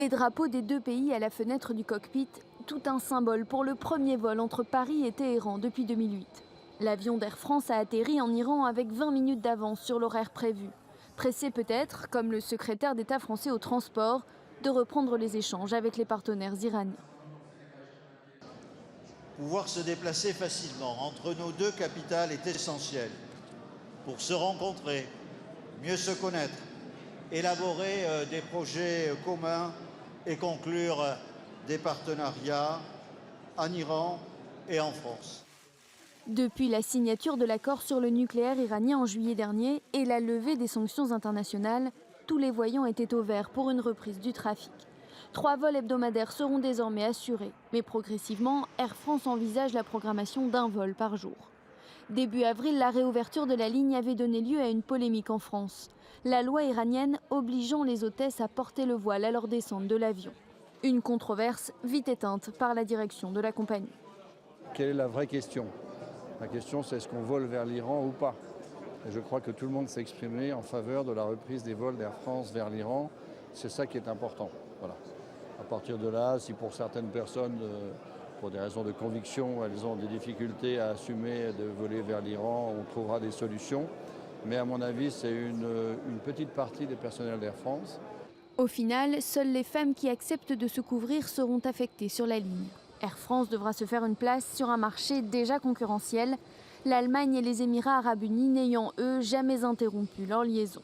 Les drapeaux des deux pays à la fenêtre du cockpit, tout un symbole pour le premier vol entre Paris et Téhéran depuis 2008. L'avion d'Air France a atterri en Iran avec 20 minutes d'avance sur l'horaire prévu. Pressé peut-être, comme le secrétaire d'État français au transport, de reprendre les échanges avec les partenaires iraniens. Pouvoir se déplacer facilement entre nos deux capitales est essentiel pour se rencontrer, mieux se connaître, élaborer des projets communs et conclure des partenariats en Iran et en France. Depuis la signature de l'accord sur le nucléaire iranien en juillet dernier et la levée des sanctions internationales, tous les voyants étaient au vert pour une reprise du trafic. 3 vols hebdomadaires seront désormais assurés, mais progressivement, Air France envisage la programmation d'un vol par jour. Début avril, la réouverture de la ligne avait donné lieu à une polémique en France. La loi iranienne obligeant les hôtesses à porter le voile à leur descente de l'avion. Une controverse vite éteinte par la direction de la compagnie. Quelle est la vraie question? La question, c'est est-ce qu'on vole vers l'Iran ou pas? Et je crois que tout le monde s'est exprimé en faveur de la reprise des vols d'Air France vers l'Iran. C'est ça qui est important. Voilà. À partir de là, si pour certaines personnes, pour des raisons de conviction, elles ont des difficultés à assumer de voler vers l'Iran, on trouvera des solutions. Mais à mon avis, c'est une petite partie des personnels d'Air France. Au final, seules les femmes qui acceptent de se couvrir seront affectées sur la ligne. Air France devra se faire une place sur un marché déjà concurrentiel, l'Allemagne et les Émirats arabes unis n'ayant, eux, jamais interrompu leur liaison.